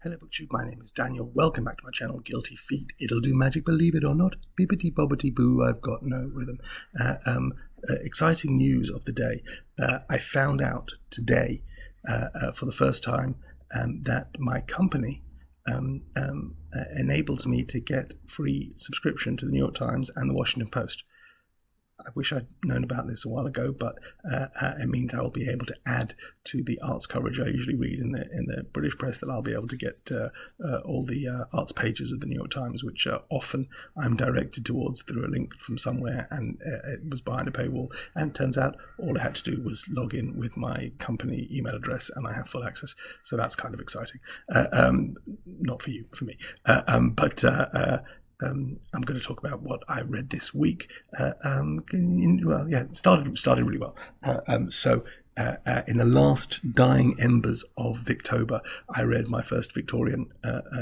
Hello BookTube, my name is Daniel. Welcome back to my channel, Guilty Feet. It'll do magic, believe it or not. Bibbity bobbity boo, I've got no rhythm. Exciting news of the day. I found out today, for the first time, that my company enables me to get free subscription to the New York Times and the Washington Post. I wish I'd known about this a while ago, but it means I will be able to add to the arts coverage I usually read in the British press, that I'll be able to get all the arts pages of the New York Times, which often I'm directed towards through a link from somewhere, and it was behind a paywall. And it turns out all I had to do was log in with my company email address, and I have full access. So that's kind of exciting. Not for you, for me. I'm going to talk about what I read this week. It started really well. In the last dying embers of Victober, I read my first Victorian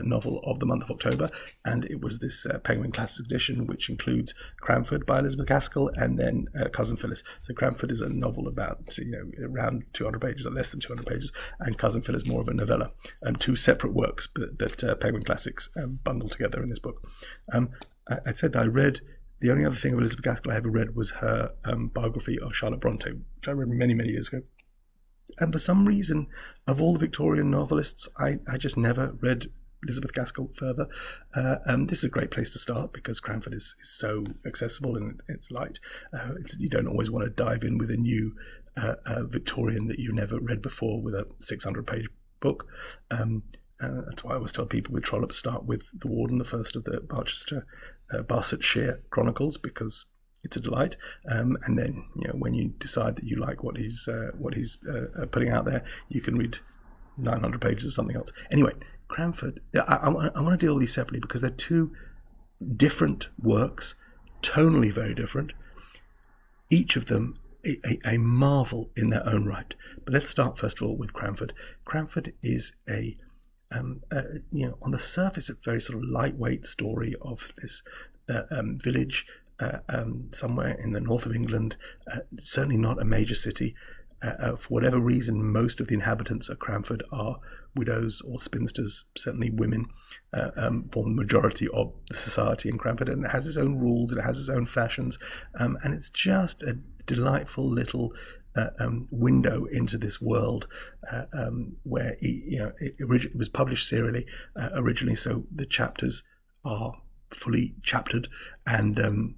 novel of the month of October, and it was this Penguin Classics edition, which includes Cranford by Elizabeth Gaskell and then Cousin Phyllis. So Cranford is a novel about around 200 pages or less than 200 pages, and Cousin Phyllis more of a novella, two separate works that Penguin Classics bundled together in this book. I said that I read. The only other thing of Elizabeth Gaskell I ever read was her biography of Charlotte Bronte, which I read many, many years ago. And for some reason, of all the Victorian novelists, I just never read Elizabeth Gaskell further. This is a great place to start because Cranford is so accessible and it's light. You don't always want to dive in with a new Victorian that you never read before with a 600-page book. That's why I always tell people with Trollope start with The Warden, the first of the Barsetshire Chronicles, because it's a delight. And then, when you decide that you like what he's putting out there, you can read 900 pages of something else. Anyway, Cranford, I want to deal with these separately because they're two different works, tonally very different. Each of them a marvel in their own right. But let's start first of all with Cranford. Cranford is on the surface, a very sort of lightweight story of this village somewhere in the north of England, certainly not a major city. For whatever reason, most of the inhabitants of Cranford are widows or spinsters, certainly women, form the majority of the society in Cranford, and it has its own rules, it has its own fashions, and it's just a delightful little window into this world where it was published serially originally, so the chapters are fully chaptered, and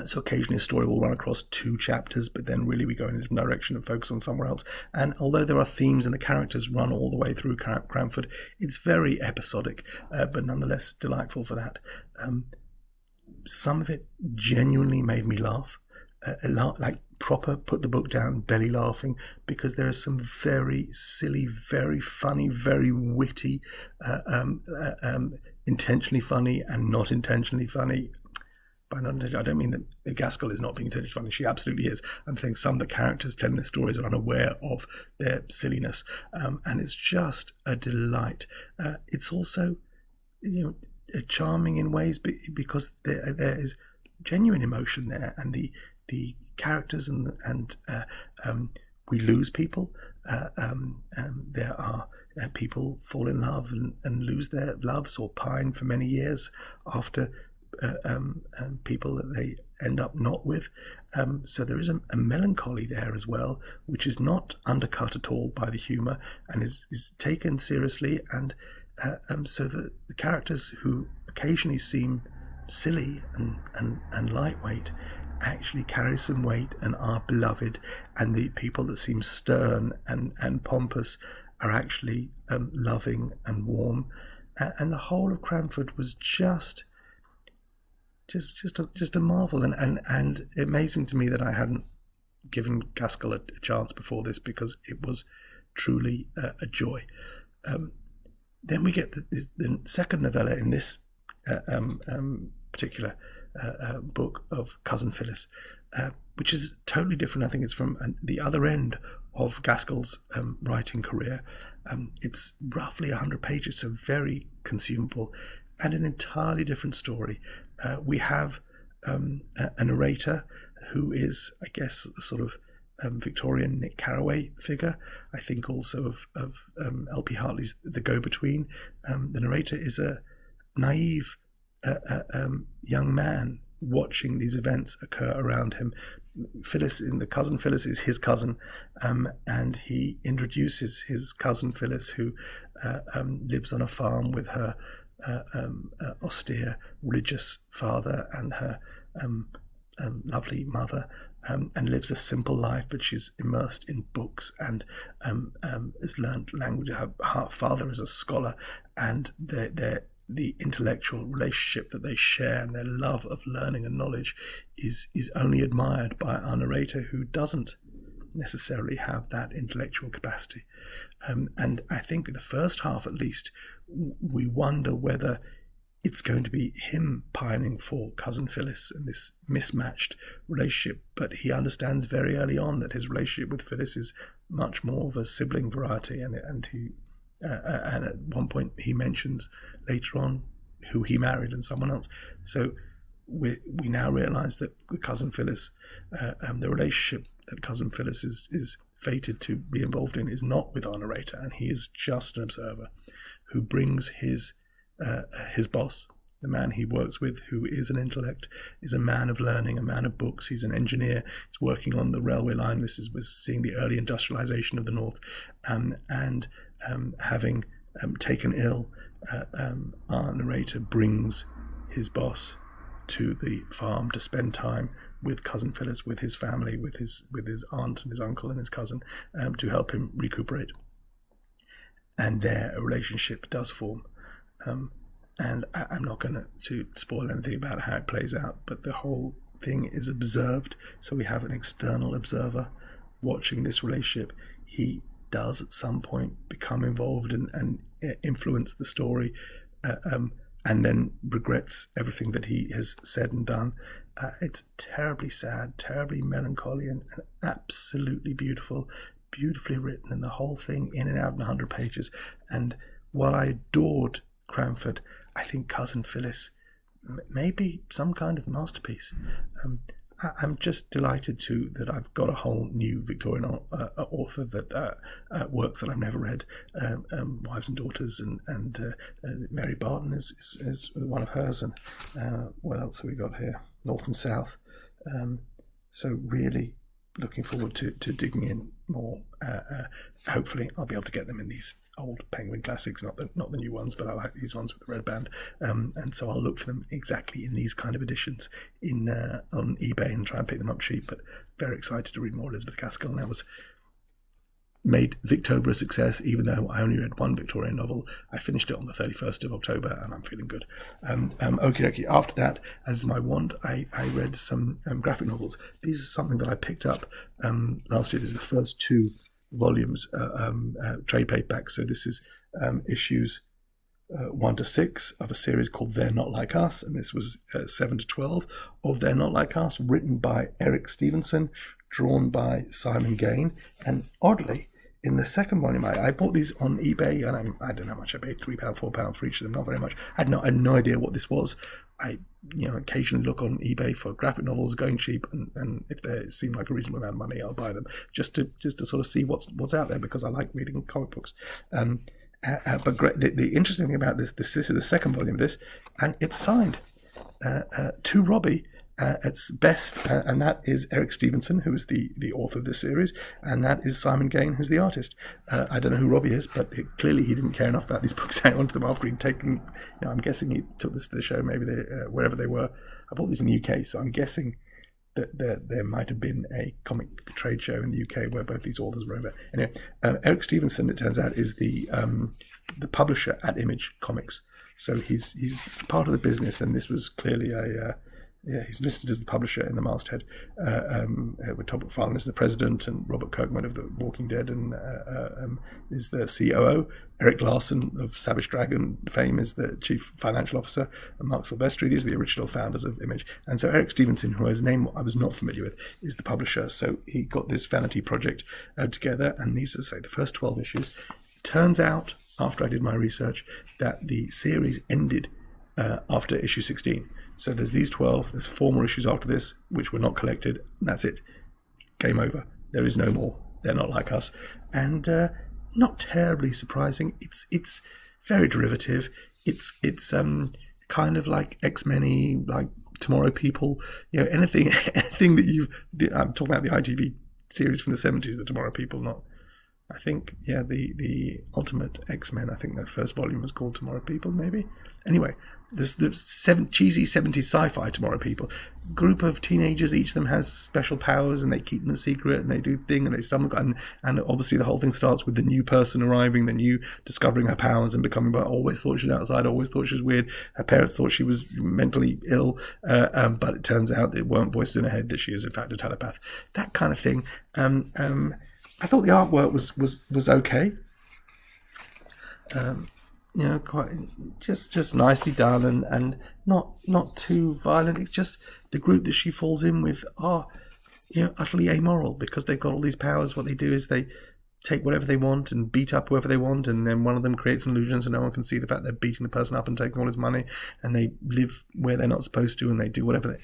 so occasionally a story will run across two chapters, but then really we go in a different direction and focus on somewhere else. And although there are themes and the characters run all the way through Cranford, it's very episodic, but nonetheless delightful for that. Some of it genuinely made me laugh, like proper put the book down, belly laughing, because there is some very silly, very funny, very witty, intentionally funny and not intentionally funny. By not intentionally, I don't mean that Gaskell is not being intentionally funny. She absolutely is. I'm saying some of the characters telling the stories are unaware of their silliness, and it's just a delight. It's also, charming in ways because there is genuine emotion there, and the characters and we lose people. There are people fall in love and lose their loves or pine for many years after people that they end up not with. So there is a melancholy there as well, which is not undercut at all by the humour and is taken seriously. And so the characters who occasionally seem silly and lightweight actually carry some weight and are beloved, and the people that seem stern and pompous are actually loving and warm. And the whole of Cranford was just a marvel, and amazing to me that I hadn't given Gaskell a chance before this, because it was truly a joy. Then we get the second novella in this particular book of Cousin Phyllis, which is totally different. I think it's from the other end of Gaskell's writing career. It's roughly 100 pages, so very consumable, and an entirely different story. We have a narrator who is, I guess, sort of Victorian Nick Carraway figure. I think also of L.P. Hartley's The Go-Between. The narrator is a naive young man watching these events occur around him. Cousin Phyllis is his cousin, and he introduces his cousin Phyllis, who lives on a farm with her austere religious father and her lovely mother, and lives a simple life, but she's immersed in books and has learned language. Her father is a scholar, and the intellectual relationship that they share and their love of learning and knowledge is only admired by our narrator, who doesn't necessarily have that intellectual capacity. And I think in the first half, at least, we wonder whether it's going to be him pining for cousin Phyllis and this mismatched relationship. But he understands very early on that his relationship with Phyllis is much more of a sibling variety, and at one point he mentions later on who he married and someone else. So we now realise that with cousin Phyllis, the relationship that cousin Phyllis is fated to be involved in is not with our narrator, and he is just an observer who brings his boss, the man he works with, who is an intellect, is a man of learning, a man of books. He's an engineer. He's working on the railway line. We're seeing the early industrialisation of the North, and having taken ill, our narrator brings his boss to the farm to spend time with cousin Phyllis, with his family, with his aunt and his uncle and his cousin, to help him recuperate. And there a relationship does form. And I'm not going to spoil anything about how it plays out, but the whole thing is observed. So we have an external observer watching this relationship. He does at some point become involved and influence the story, and then regrets everything that he has said and done. It's terribly sad, terribly melancholy, and absolutely beautiful, beautifully written, and the whole thing in and out in 100 pages. And while I adored Cranford, I think Cousin Phyllis may be some kind of masterpiece. I'm just delighted that I've got a whole new Victorian author that works that I've never read. Wives and Daughters, and Mary Barton is one of hers, and what else have we got here? North and South. So really looking forward to digging in more. Hopefully I'll be able to get them in these old Penguin classics, not the new ones, but I like these ones with the red band, and so I'll look for them exactly in these kind of editions on eBay and try and pick them up cheap. But very excited to read more Elizabeth Gaskell, and that was made Victober a success. Even though I only read one Victorian novel, I finished it on the 31st of October, and I'm feeling good. Okie dokie. After that, as my wont, I read some graphic novels. These are something that I picked up last year. This is the first two volumes, trade paperback. So this is issues 1 to 6 of a series called They're Not Like Us, and this was 7 to 12 of They're Not Like Us, written by Eric Stevenson, drawn by Simon Gain. And oddly, in the second volume, I bought these on eBay, and I don't know how much I paid, £3, £4 for each of them, not very much. I had no idea what this was. I occasionally look on eBay for graphic novels going cheap, and if they seem like a reasonable amount of money, I'll buy them just to sort of see what's out there, because I like reading comic books. But great, the interesting thing about this is the second volume of this, and it's signed to Robbie. It's best, and that is Eric Stevenson, who is the author of this series, and that is Simon Gain, who's the artist. I don't know who Robbie is, but clearly he didn't care enough about these books to hang on to them after he'd taken. I'm guessing he took this to the show, maybe wherever they were. I bought these in the UK, so I'm guessing that there might have been a comic trade show in the UK where both these authors were over. Anyway, Eric Stevenson, it turns out, is the publisher at Image Comics, so he's part of the business, and this was clearly he's listed as the publisher in the masthead, with Todd McFarlane as the president, and Robert Kirkman of The Walking Dead and is the COO. Eric Larson of Savage Dragon fame is the chief financial officer, and Mark Silvestri. These are the original founders of Image. And so Eric Stevenson, whose name I was not familiar with, is the publisher. So he got this vanity project together, and these are, say, the first 12 issues. It turns out, after I did my research, that the series ended after issue 16. So there's these 12, there's 4 more issues after this, which were not collected, and that's it. Game over. There is no more. They're not like us. And not terribly surprising. It's very derivative. It's kind of like X-Men-y, like Tomorrow People. Anything that I'm talking about the ITV series from the 70s, the Tomorrow People, not. I think, the Ultimate X-Men, I think their first volume was called Tomorrow People, maybe. Anyway, there's cheesy 70s sci-fi Tomorrow People. Group of teenagers, each of them has special powers, and they keep them a secret, and they do thing, and they stumble, and obviously the whole thing starts with the new person arriving, the new discovering her powers and becoming, but always thought she was outside, always thought she was weird. Her parents thought she was mentally ill, but it turns out it weren't voices in her head, that she is in fact a telepath. That kind of thing. I thought the artwork was okay. Quite just nicely done and not too violent. It's just the group that she falls in with are utterly amoral, because they've got all these powers. What they do is they take whatever they want and beat up whoever they want, and then one of them creates an illusion so no one can see the fact they're beating the person up and taking all his money, and they live where they're not supposed to, and they do whatever it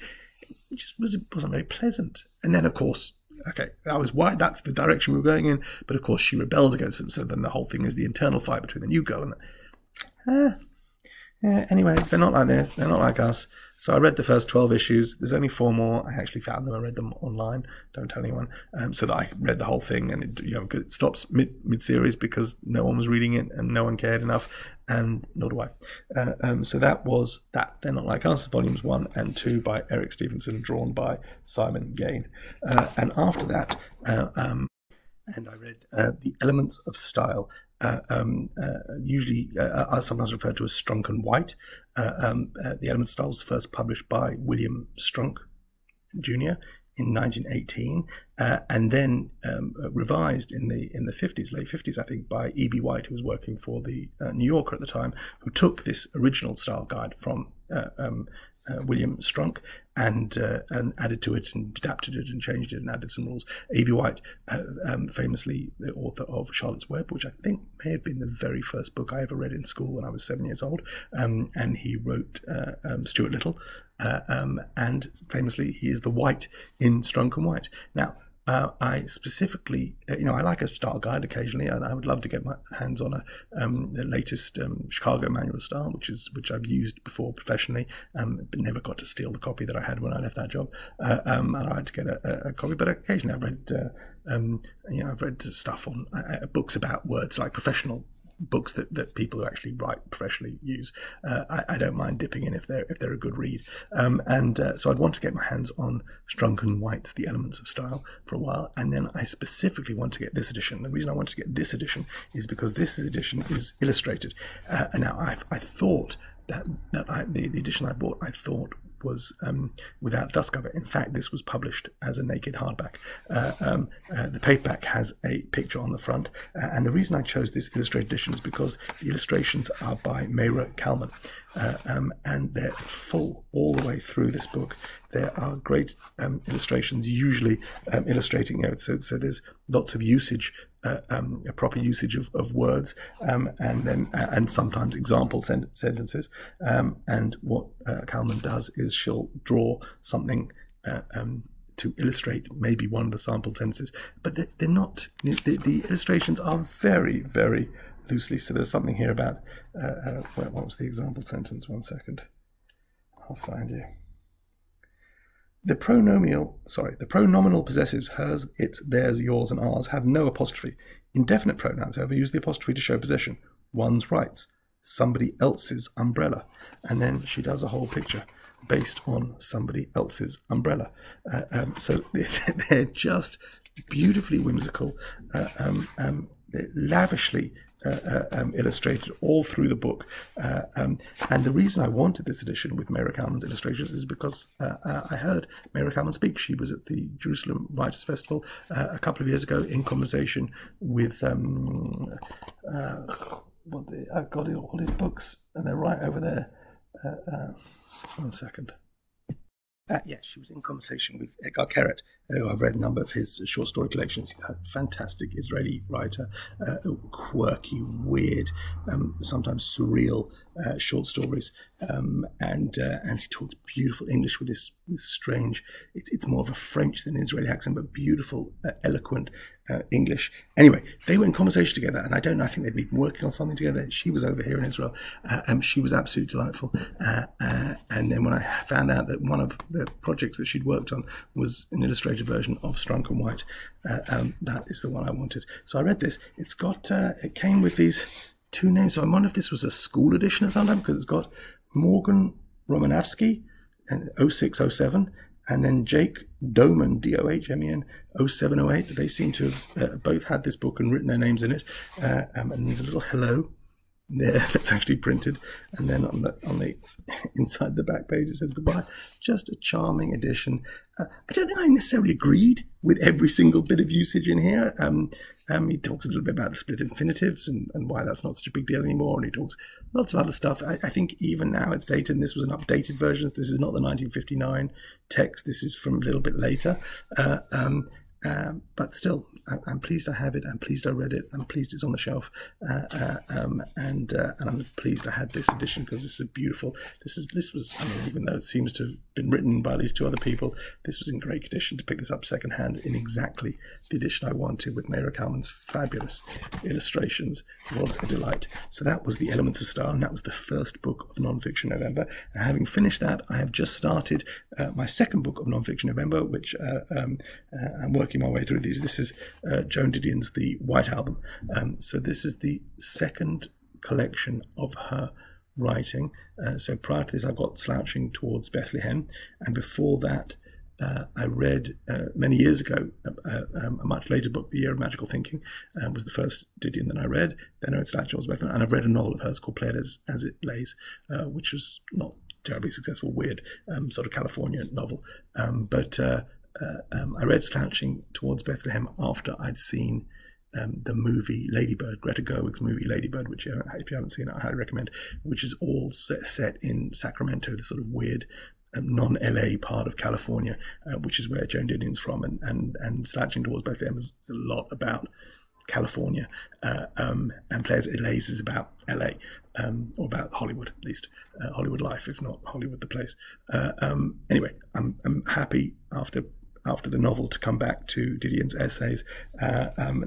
just wasn't very pleasant. And then, of course, okay, that was why that's the direction we were going in. But of course, she rebels against them. So then the whole thing is the internal fight between the new girl and anyway, they're not like this. They're not like us. So I read the first 12 issues. There's only 4 more. I actually found them. I read them online. Don't tell anyone. So that I read the whole thing, and it stops mid-series because no one was reading it and no one cared enough, and nor do I. So that was that. They're Not Like Us, volumes 1 and 2 by Eric Stevenson, drawn by Simon Gain. And after that, and I read The Elements of Style. Usually are sometimes referred to as Strunk and White. The Elements of Style was first published by William Strunk Jr. in 1918, and then revised in the late 50s, I think, by E.B. White, who was working for the New Yorker at the time, who took this original style guide from William Strunk and added to it and adapted it and changed it and added some rules. A.B. White, famously the author of Charlotte's Web, which I think may have been the very first book I ever read in school when I was 7 years old, and he wrote Stuart Little, and famously he is the White in Strunk and White. Now, I specifically, I like a style guide occasionally, and I would love to get my hands on the latest Chicago Manual of Style, which I've used before professionally, but never got to steal the copy that I had when I left that job. And I had to get a copy, but occasionally I've read stuff on books about words, like professional books that people who actually write professionally use. I don't mind dipping in if they're a good read. So I'd want to get my hands on Strunk and White's The Elements of Style for a while, and then I specifically want to get this edition. The reason I want to get this edition is because this edition is illustrated. And now I thought that the edition I bought, I thought was without dust cover. In fact, this was published as a naked hardback. The paperback has a picture on the front, and the reason I chose this illustrated edition is because the illustrations are by Mayra Kalman, and they're full all the way through this book. There are great illustrations, usually illustrating, so there's lots of usage, a proper usage of words, and sometimes example sentences. And what Kalman does is she'll draw something to illustrate maybe one of the sample sentences, but they're not. The illustrations are very, very loosely. So there's something here about what was the example sentence? 1 second, I'll find you. The pronominal possessives hers, its, theirs, yours, and ours have no apostrophe. Indefinite pronouns, however, use the apostrophe to show possession. One's rights, somebody else's umbrella. And then she does a whole picture based on somebody else's umbrella. So they're just beautifully whimsical, lavishly illustrated all through the book. And the reason I wanted this edition with Mayra Kalman's illustrations is because I heard Mayra Kalman speak. She was at the Jerusalem Writers' Festival a couple of years ago in conversation with I've got all his books, and they're right over there. 1 second. She was in conversation with Edgar Keret, who I've read a number of his short story collections. A fantastic Israeli writer, quirky, weird, sometimes surreal short stories, and he talks beautiful English with this strange. It's more of a French than Israeli accent, but beautiful, eloquent English. Anyway, they were in conversation together, and I don't know. I think they'd been working on something together. She was over here in Israel. She was absolutely delightful. And then when I found out that one of the projects that she'd worked on was an illustrated version of Strunk and White, that is the one I wanted. So I read this. It came with these two names. So I wonder if this was a school edition or something, because it's got Morgan Romanowski and 0607, and then Jake Doman, Dohmen, 0708. They seem to have both had this book and written their names in it. And there's a little hello there that's actually printed, and then on the inside the back page it says goodbye. Just a charming edition. I don't think I necessarily agreed with every single bit of usage in here. He talks a little bit about the split infinitives and why that's not such a big deal anymore, and he talks lots of other stuff. I think even now it's dated, and this was an updated version. This is not the 1959 text. This is from a little bit later. But still, I'm pleased I have it. I'm pleased I read it. I'm pleased it's on the shelf, and I'm pleased I had this edition, because this is beautiful. This was, I mean, even though it seems to have been written by these two other people, this was in great condition. To pick this up secondhand in exactly the edition I wanted, with Mayra Kalman's fabulous illustrations, was a delight. So that was The Elements of Style, and that was the first book of Nonfiction November. And having finished that, I have just started my second book of Nonfiction November, which I'm working my way through these. This is Joan Didion's The White Album. So this is the second collection of her writing. So prior to this, I got Slouching Towards Bethlehem, and before that, I read many years ago a much later book, The Year of Magical Thinking, was the first Didion that I read. Then I read Slouching Towards Bethlehem, and I've read a novel of hers called Play It As It Lays, which was not terribly successful, weird sort of California novel. But I read Slouching Towards Bethlehem after I'd seen the movie Lady Bird, Greta Gerwig's movie Lady Bird, which if you haven't seen it, I highly recommend, which is all set in Sacramento, the sort of weird non-LA part of California, which is where Joan Didion's from, and Slouching Towards Bethlehem is a lot about California, and Play As It Lays is about LA, or about Hollywood, at least Hollywood life, if not Hollywood the place. Anyway, I'm happy after the novel to come back to Didion's essays.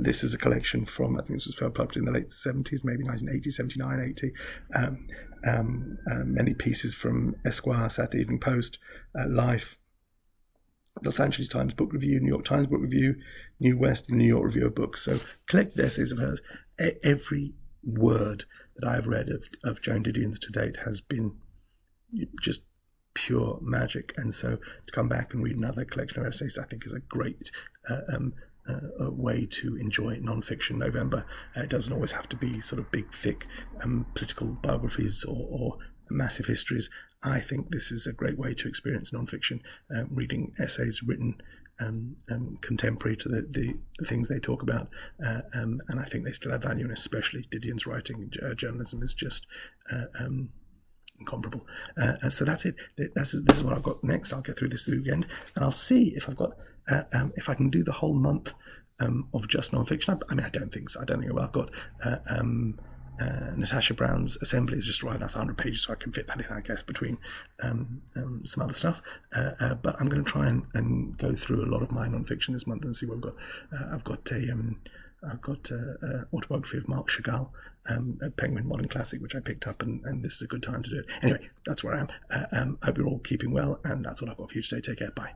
This is a collection from, I think this was first published in the late 70s, maybe 1980, 79, 80. Many pieces from Esquire, Saturday Evening Post, Life, Los Angeles Times Book Review, New York Times Book Review, New West, and New York Review of Books. So collected essays of hers. Every word that I've read of Joan Didion's to date has been just pure magic. And so to come back and read another collection of essays, I think, is a great a way to enjoy nonfiction November. It doesn't always have to be sort of big, thick political biographies or massive histories. I think this is a great way to experience nonfiction, reading essays written contemporary to the things they talk about, and I think they still have value, and especially Didion's writing. Journalism is just incomparable. So that's it. This is what I've got next. I'll get through this weekend, and I'll see if I've got if I can do the whole month of just nonfiction. I mean, I don't think so. I don't think I've got Natasha Brown's Assembly is just right. That's 100 pages, so I can fit that in, I guess, between some other stuff. But I'm going to try and go through a lot of my nonfiction this month and see what I've got. I've got autobiography of Marc Chagall, a Penguin Modern Classic, which I picked up, and this is a good time to do it. Anyway, that's where I am. Hope you're all keeping well, and that's all I've got for you today. Take care. Bye.